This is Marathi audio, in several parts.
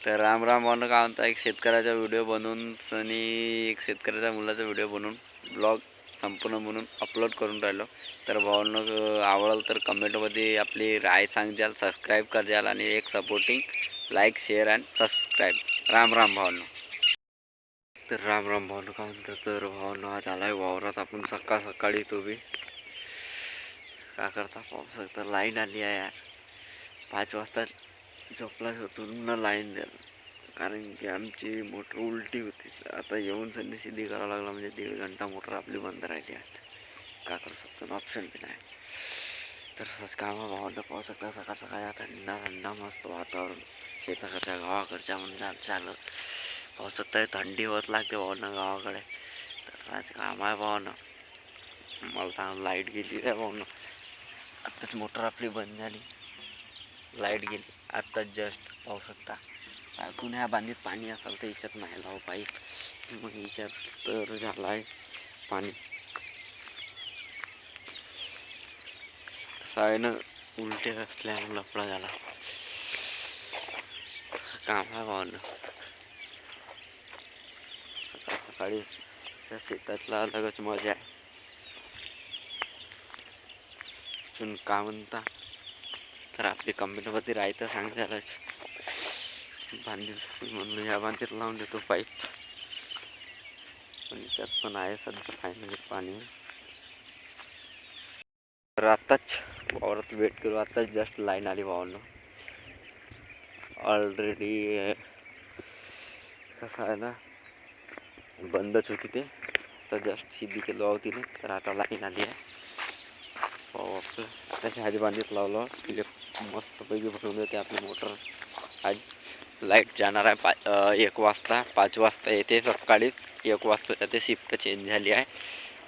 तर राम राम भावनं काय म्हणता, एक शेतकऱ्याचा व्हिडिओ बनवून आणि एक शेतकऱ्याच्या मुलाचा व्हिडिओ बनवून ब्लॉग संपूर्ण म्हणून अपलोड करून राहिलो. तर भावनं आवडलं तर कमेंटमध्ये आपली राय सांगजाल, सबस्क्राईब करजाल आणि एक supporting like share and subscribe. Ram Ram भावनं. तर राम राम भावनं काय म्हणतं, तर भावनं आज आलाय वावरात आपण सकाळ सकाळी. तुम्ही काय करता पाहू शकता, लाईन आली आहे यार. 5 वाजता झोपलाच होतो न लाईन द्याल, कारण की आमची मोटर उलटी होती. आता येऊन संधी सिद्धी करावं लागला, म्हणजे 1.5 घंटा मोटर आपली बंद राहिली आहे. काय करू शकतो, ऑप्शन बी नाही. तर असंच कामा भावांना पाहू शकता, सकाळ सकाळी थंडा थंडा मस्त वातावरण, शेताकडच्या गावाकडच्या म्हणजे चालत पाहू शकता. थंडी होत लागते भावांना गावाकडे. तर आज काम आहे भावांना. मला सांग, लाईट गेली आहे भावांना. आत्ताच मोटर आपली बंद झाली, लाईट गेली आत्ताच जस्ट. पाहू शकता ऐकून ह्या बांधीत पाणी असेल तर याच्यात नाही लाव पाईप, मग याच्यात तर झालं आहे पाणी. कसं आहे ना, उलटे असल्यानं लफडा झाला. काम आहे भावनं. सकाळ सकाळी त्या शेतातला अलगच मजा आहे. अजून का म्हणता, तर आपली कमेंटमध्ये राहायचं सांगायलाच. बांधीत म्हणून ह्या बांधीत लावून देतो पाईप, पण याच्यात पण आहे सध्या काय म्हणजे पाणी. तर आत्ताच वावरात वेट करू, आत्ताच जस्ट लाईन आली भावांना. ऑलरेडी कसं आहे ना, बंदच होती ते, तर जस्ट सिद्धी केलो आहो तिने. तर आता लाईन आली आहे. पाहू आपलं आता ह्याच बांधीत लावलं, तिथे मस्तपैकी भरून देते आपली मोटर. आज लाईट जाणार आहे 1 वाजता, 5 वाजता येते सकाळी, 1 वाजता जाते. शिफ्ट चेंज झाली आहे,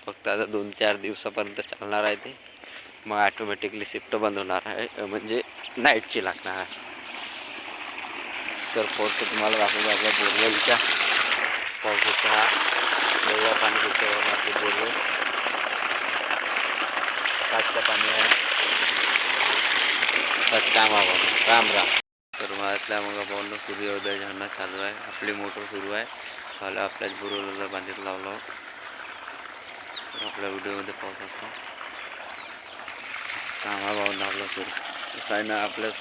फक्त आता 2-4 दिवसापर्यंत चालणार आहे ते. मग ॲटोमॅटिकली शिफ्ट बंद होणार आहे, म्हणजे नाईटची लागणार आहे. तर फोटो तुम्हाला दाखवतो आपल्या बोरवेलच्या. पाहू शकता, हा वेगळा पाणी पितो आपली बोरवेल, काचचं पाणी आहे. राम राम. तर माझ्यातल्या मग पाहून सूर्योदय झालं चालू आहे, आपली मोटर सुरू आहे. चालू आपल्याच बोरवेलला बांधीत लावलं. तर आपल्या व्हिडिओमध्ये पाहू शकता कामा भावून आपलं सुरू. कसं आहे ना, आपलं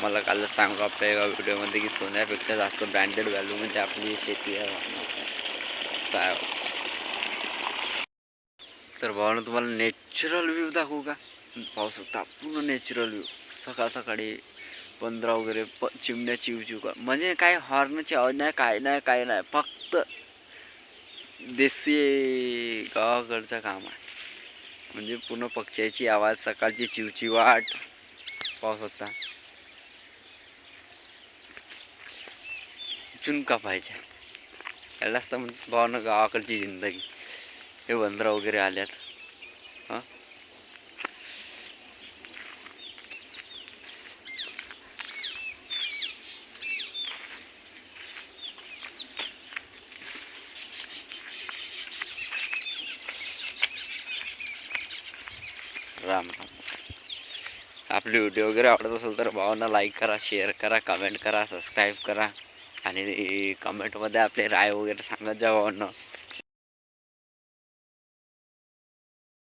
मला कालच सांगू आपल्या एका व्हिडिओमध्ये की सोन्यापेक्षा जास्त ब्रँडेड व्हॅल्यू म्हणजे आपली शेती आहे. तर भावानं तुम्हाला नॅचरल व्ह्यू दाखवू का? पाहू शकता पूर्ण नॅचरल व्ह्यू. सकाळ सकाळी 15 वगैरे चिमण्या चिवचिव का, म्हणजे काय हॉर्नची आवाज नाही, काय नाही, फक्त देशी गावाकडचं काम आहे. म्हणजे पूर्ण पक्ष्याची आवाज, सकाळची चिवचिवाट पाहू शकता. चुनका पाहिजे यालाच तर भावनं गावाकडची जिंदगी. हे बंदरा वगैरे आल्यात. हां, राम राम. आपली व्हिडिओ वगैरे आवडत असेल तर भावांना लाईक करा, शेअर करा, कमेंट करा, सबस्क्राईब करा आणि कमेंटमध्ये आपले राय वगैरे सांगत जा भावांना.